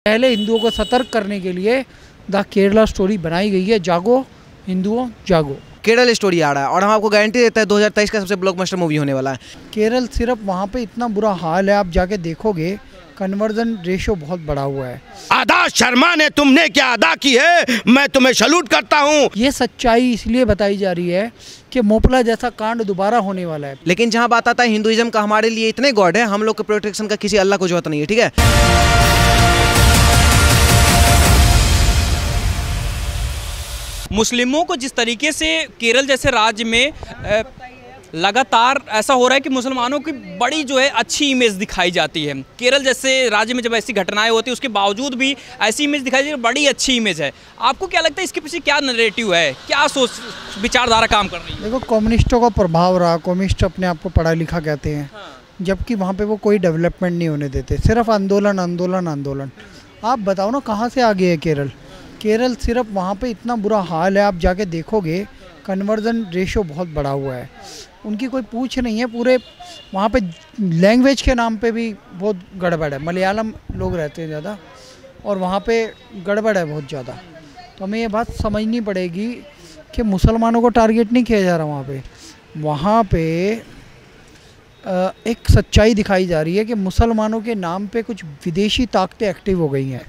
पहले हिंदुओं को सतर्क करने के लिए द केरला स्टोरी बनाई गई है। जागो हिंदुओं जागो। केरल स्टोरी आ रहा है और हम आपको गारंटी देते हैं 2023 का सबसे ब्लॉकबस्टर मूवी होने वाला है। केरल सिर्फ वहाँ पे इतना बुरा हाल है, आप जाके देखोगे कन्वर्जन रेशो बहुत बढ़ा हुआ है। अदा शर्मा ने तुमने क्या अदा की है, मैं तुम्हें सैल्यूट करता हूँ। ये सच्चाई इसलिए बताई जा रही है कि मोपला जैसा कांड दोबारा होने वाला है। लेकिन जहाँ बात आता है हिंदुइज्म का, हमारे लिए इतने गॉड है, हम लोग के प्रोटेक्शन का किसी अल्लाह को जरूरत नहीं है। ठीक है, मुस्लिमों को जिस तरीके से केरल जैसे राज्य में लगातार ऐसा हो रहा है कि मुसलमानों की बड़ी जो है अच्छी इमेज दिखाई जाती है। केरल जैसे राज्य में जब ऐसी घटनाएं होती है उसके बावजूद भी ऐसी इमेज दिखाई जाती है, बड़ी अच्छी इमेज है। आपको क्या लगता है इसके पीछे क्या नैरेटिव है, क्या सोच विचारधारा काम कर रही है? देखो, कम्युनिस्टों का प्रभाव रहा। कम्युनिस्ट अपने आप को पढ़ा लिखा कहते हैं, जबकि वहाँ पे वो कोई डेवलपमेंट नहीं होने देते, सिर्फ आंदोलन आंदोलन आंदोलन। आप बताओ ना कहाँ से आ गए है केरल? केरल सिर्फ वहाँ पे इतना बुरा हाल है, आप जाके देखोगे कन्वर्जन रेशो बहुत बढ़ा हुआ है। उनकी कोई पूछ नहीं है। पूरे वहाँ पे लैंग्वेज के नाम पे भी बहुत गड़बड़ है। मलयालम लोग रहते हैं ज़्यादा और वहाँ पे गड़बड़ है बहुत ज़्यादा। तो हमें ये बात समझनी पड़ेगी कि मुसलमानों को टारगेट नहीं किया जा रहा वहाँ पे एक सच्चाई दिखाई जा रही है कि मुसलमानों के नाम पे कुछ विदेशी ताकतें एक्टिव हो गई हैं,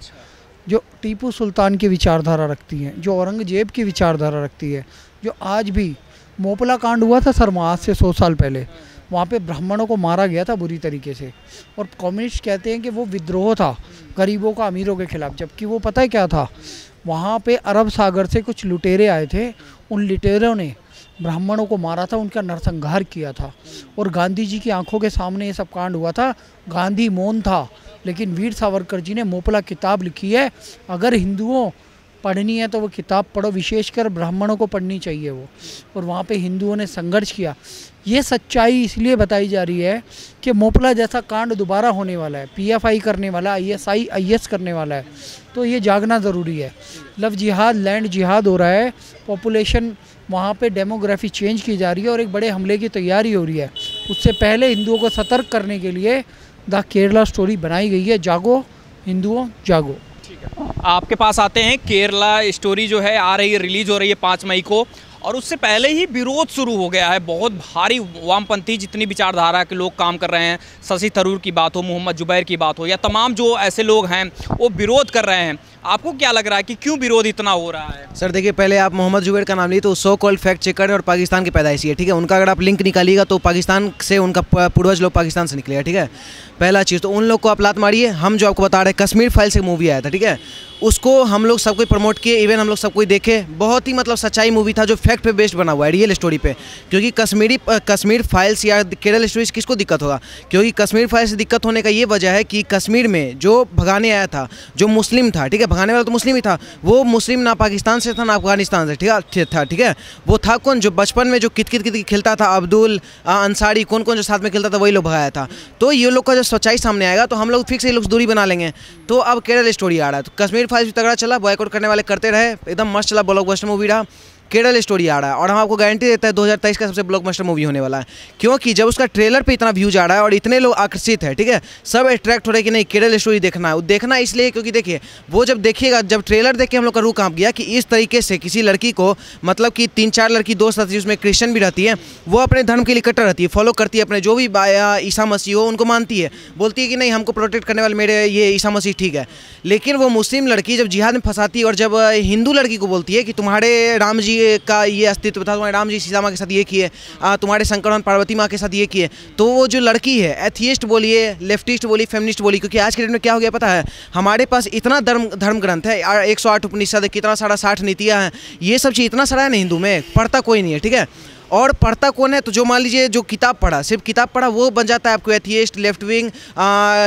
जो टीपू सुल्तान की विचारधारा रखती हैं, जो औरंगजेब की विचारधारा रखती है, जो आज भी मोपला कांड हुआ था सर, आज से 100 साल पहले वहाँ पे ब्राह्मणों को मारा गया था बुरी तरीके से। और कम्युनिस्ट कहते हैं कि वो विद्रोह था गरीबों का अमीरों के खिलाफ, जबकि वो पता है क्या था? वहाँ पे अरब सागर से कुछ लुटेरे आए थे, उन लुटेरों ने ब्राह्मणों को मारा था, उनका नरसंहार किया था। और गांधी जी की आंखों के सामने ये सब कांड हुआ था। गांधी मौन था, लेकिन वीर सावरकर जी ने मोपला किताब लिखी है। अगर हिंदुओं पढ़नी है तो वो किताब पढ़ो, विशेषकर ब्राह्मणों को पढ़नी चाहिए वो। और वहाँ पे हिंदुओं ने संघर्ष किया। ये सच्चाई इसलिए बताई जा रही है कि मोपला जैसा कांड दोबारा होने वाला है। पीएफआई करने वाला, आईएस करने वाला है। तो ये जागना ज़रूरी है। लव जिहाद, लैंड जिहाद हो रहा है। पॉपुलेशन वहाँ पे डेमोग्राफी चेंज की जा रही है और एक बड़े हमले की तैयारी हो रही है। उससे पहले हिंदुओं को सतर्क करने के लिए द केरला स्टोरी बनाई गई है। जागो हिंदुओं जागो। आपके पास आते हैं, केरला स्टोरी जो है आ रही है, रिलीज हो रही है 5 मई को, और उससे पहले ही विरोध शुरू हो गया है। बहुत भारी वामपंथी जितनी विचारधारा के लोग काम कर रहे हैं, शशि थरूर की बात हो, मोहम्मद जुबैर की बात हो, या तमाम जो ऐसे लोग हैं वो विरोध कर रहे हैं। आपको क्या लग रहा है कि क्यों विरोध इतना हो रहा है? सर देखिए, पहले आप मोहम्मद जुबैर का नाम लिए तो सो कॉल्ड फैक्ट चेकर है और पाकिस्तान की पैदाइशी है। ठीक है, उनका अगर आप लिंक निकालिएगा तो पाकिस्तान से, उनका पूर्वज लोग पाकिस्तान से निकले हैं। ठीक है, पहला चीज़ तो उन लोग को आप लात मारिए। हम जो आपको बता रहे हैं, कश्मीर फाइल्स एक मूवी आया था, ठीक है, उसको हम लोग सबको प्रमोट किए, इवन हम लोग सबको देखे। बहुत ही मतलब सच्चाई मूवी था, जो फैक्ट पे बेस्ड बना हुआ है, रियल स्टोरी पे। क्योंकि कश्मीर फाइल्स या केरल स्टोरीज किसको दिक्कत होगा? क्योंकि कश्मीर फाइल्स से दिक्कत होने का ये वजह है कि कश्मीर में जो भगाने आया था, जो मुस्लिम था, ठीक है, भगाने वाला तो मुस्लिम ही था, वो मुस्लिम ना पाकिस्तान से था ना अफगानिस्तान से, ठीक है। वो था कौन? जो बचपन में जो कित खेलता था, अब्दुल अंसारी, कौन कौन जो साथ में खेलता था, वही लोग भगाया था। तो ये लोग का जो सच्चाई सामने आएगा तो हम लोग फिक्स ये लोग दूरी बना लेंगे। तो अब केरल स्टोरी आ रहा है, तो कश्मीर फाइल्स भी तगड़ा चला, बॉयकॉट करने वाले करते रहे, एकदम मस्त चला, ब्लॉकबस्टर मूवी रहा। केरल स्टोरी आ रहा है और हम आपको गारंटी देते हैं 2023 का सबसे ब्लॉकबस्टर मूवी होने वाला है। क्योंकि जब उसका ट्रेलर पे इतना व्यूज आ रहा है और इतने लोग आकर्षित है, ठीक है, सब अट्रैक्ट हो रहे हैं कि नहीं केरल स्टोरी देखना है। वो देखना इसलिए क्योंकि देखिए, वो जब देखिएगा, जब ट्रेलर देख के हम लोग का रूह कांप गया कि इस तरीके से किसी लड़की को, मतलब कि 3-4 लड़की दोस्त रहती है, उसमें क्रिश्चियन भी रहती है, वो अपने धर्म के लिए कट्टर रहती है, फॉलो करती है, अपने जो भी ईसा मसीह हो उनको मानती है, बोलती है कि नहीं हमको प्रोटेक्ट करने वाले मेरे ये ईसा मसीह ठीक है। लेकिन वो मुस्लिम लड़की जब जिहाद में फंसाती है और जब हिंदू लड़की को बोलती है कि तुम्हारे राम जी का ये अस्तित्व था, तुम्हारे राम जी सीता माँ के साथ ये किए, तुम्हारे शंकर भगवान पार्वती माँ के साथ ये किए, तो वो जो लड़की है, एथियस्ट बोलिए, लेफ्टिस्ट बोलिए, फेमिनिस्ट बोलिए, क्योंकि आज के डेट में क्या हो गया पता है, हमारे पास इतना धर्म ग्रंथ है, 108 उपनिषद, कितना सारा 60 नीतियाँ हैं, ये सब चीज़ इतना सारा है ना हिंदू में, पढ़ता कोई नहीं है। ठीक है, और पढ़ता कौन है? तो जो मान लीजिए जो किताब पढ़ा, सिर्फ किताब पढ़ा, वो बन जाता है आपको एथियस्ट, लेफ्ट विंग,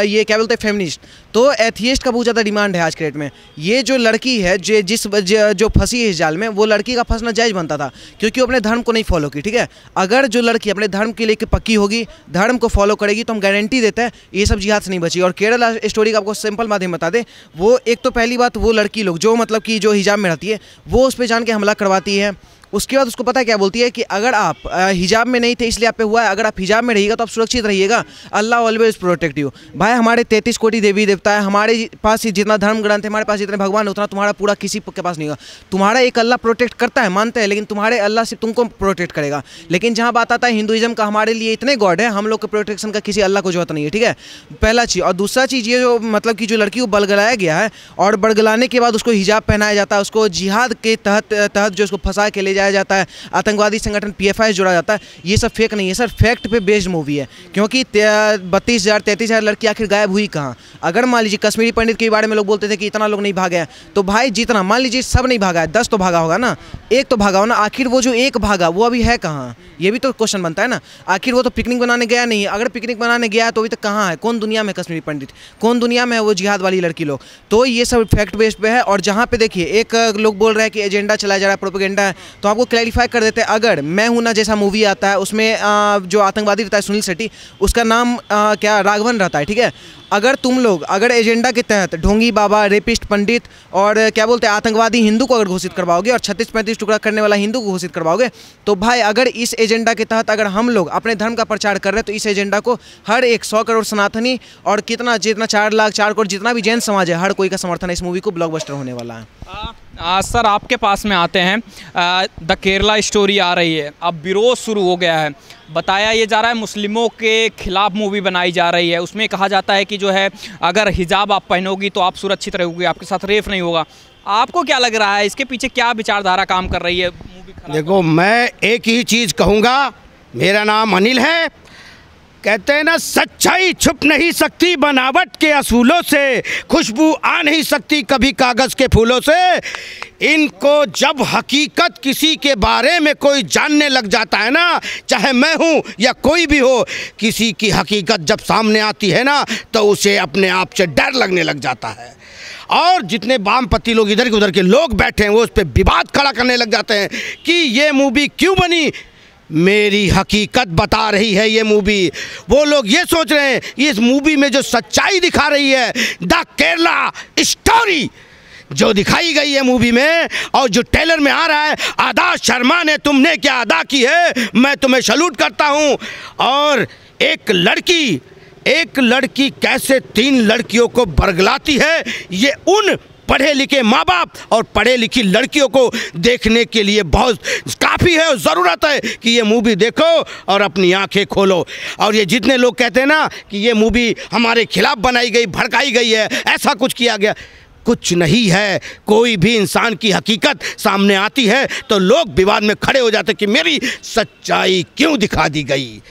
ये क्या बोलते हैं, फेमिनिस्ट। तो एथियस्ट का बहुत ज़्यादा डिमांड है आज के डेट में। ये जो लड़की है जो फंसी है इस जाल में, वो लड़की का फंसना जायज़ बनता था क्योंकि वो अपने धर्म को नहीं फॉलो की। ठीक है, अगर जो लड़की अपने धर्म के लिए पक्की होगी, धर्म को फॉलो करेगी, तो हम गारंटी देते हैं ये सब जिहाद से नहीं बची। और केरल स्टोरी का आपको सिंपल माध्यम बता दें, वो एक तो पहली बात, वो लड़की लोग जो मतलब कि जो हिजाब में रहती है, वो उस पर जान के हमला करवाती है, उसके बाद उसको पता है क्या बोलती है कि अगर आप हिजाब में नहीं थे इसलिए आप पे हुआ है, अगर आप हिजाब में रहिएगा तो आप सुरक्षित रहिएगा, अल्लाह ऑलवेज प्रोटेक्ट यू। भाई हमारे 33 कोटि देवी देवता है, हमारे पास जितना धर्म ग्रंथ है, हमारे पास जितने भगवान है, उतना तुम्हारा पूरा किसी के पास नहीं होगा। तुम्हारा एक अल्लाह प्रोटेक्ट करता है, मानते हैं, लेकिन तुम्हारे अल्लाह सिर्फ तुमको प्रोटेक्ट करेगा। लेकिन जहाँ बात आता है हिंदुइज्म का, हमारे लिए इतने गॉड है, हम लोग के प्रोटेक्शन का किसी अल्लाह को जरूरत नहीं है, ठीक है, पहला चीज़। और दूसरा चीज़ ये जो मतलब कि जो लड़की को बलगलाया गया है और बलगलाने के बाद उसको हिजाब पहनाया जाता है, उसको जिहाद के तहत जो उसको फंसा के ले जाया जाता है, आतंकवादी संगठन PFI जोड़ा जाता है, ये सब फेक नहीं है सर, फैक्ट पे बेस्ड मूवी है। क्योंकि 32,000 33,000 लड़की आखिर गायब हुई कहाँ? अगर मान लीजिए कश्मीरी पंडित के बारे में लोग बोलते थे कि इतना लोग नहीं भागे हैं, तो भाई जितना मान लीजिए सब नहीं भागा है, 10 तो भागा होगा ना, एक तो भागा हो ना, आखिर वो जो एक भागा वो अभी है कहाँ? ये भी तो क्वेश्चन बनता है ना। आखिर वो तो पिकनिक बनाने गया नहीं, अगर पिकनिक बनाने गया है तो अभी तक कहाँ है? कौन दुनिया में कश्मीरी पंडित, कौन दुनिया में है वो जिहाद वाली लड़की लोग? तो ये सब फैक्ट बेस्ड पे है। और जहाँ पे देखिए एक लोग बोल रहे हैं कि एजेंडा चलाया जा रहा है, प्रोपेगेंडा है, तो आपको क्लैरिफाई कर देते हैं। अगर मैं हूं ना जैसा मूवी आता है उसमें जो आतंकवादी रहता है सुनील शेट्टी, उसका नाम क्या राघवन रहता है, ठीक है। अगर एजेंडा के तहत ढोंगी बाबा, रेपिस्ट पंडित और क्या बोलते हैं आतंकवादी हिंदू को अगर घोषित करवाओगे और 36-35 टुकड़ा करने वाला हिंदू को घोषित करवाओगे, तो भाई अगर इस एजेंडा के तहत अगर हम लोग अपने धर्म का प्रचार कर रहे हैं तो इस एजेंडा को हर एक 100 करोड़ सनातनी और जितना 4 लाख 4 करोड़ जितना भी जैन समाज है, हर कोई का समर्थन है। इस मूवी को ब्लॉकबस्टर होने वाला है। सर आपके पास में आते हैं, द केरला स्टोरी आ रही है, अब विरोध शुरू हो गया है, बताया ये जा रहा है मुस्लिमों के खिलाफ मूवी बनाई जा रही है, उसमें कहा जाता है कि जो है अगर हिजाब आप पहनोगी तो आप सुरक्षित रहोगी, आपके साथ रेप नहीं होगा। आपको क्या लग रहा है इसके पीछे क्या विचारधारा काम कर रही है मूवी? देखो मैं एक ही चीज़ कहूँगा, मेरा नाम अनिल है, कहते हैं ना सच्चाई छुप नहीं सकती बनावट के असूलों से, खुशबू आ नहीं सकती कभी कागज़ के फूलों से। इनको जब हकीकत किसी के बारे में कोई जानने लग जाता है ना, चाहे मैं हूँ या कोई भी हो, किसी की हकीकत जब सामने आती है ना तो उसे अपने आप से डर लगने लग जाता है। और जितने वामपंथी लोग इधर के उधर के लोग बैठे हैं वो उस पर विवाद खड़ा करने लग जाते हैं कि ये मूवी क्यों बनी। मेरी हकीकत बता रही है ये मूवी। वो लोग ये सोच रहे हैं इस मूवी में जो सच्चाई दिखा रही है, द केरला स्टोरी जो दिखाई गई है मूवी में और जो ट्रेलर में आ रहा है, आदा शर्मा ने तुमने क्या अदा की है, मैं तुम्हें सैल्यूट करता हूँ। और एक लड़की कैसे 3 लड़कियों को बरगलाती है, ये उन पढ़े लिखे माँ बाप और पढ़े लिखी लड़कियों को देखने के लिए बहुत काफ़ी है और ज़रूरत है कि ये मूवी देखो और अपनी आंखें खोलो। और ये जितने लोग कहते हैं ना कि ये मूवी हमारे खिलाफ बनाई गई, भड़काई गई है, ऐसा कुछ किया गया, कुछ नहीं है। कोई भी इंसान की हकीकत सामने आती है तो लोग विवाद में खड़े हो जाते कि मेरी सच्चाई क्यों दिखा दी गई।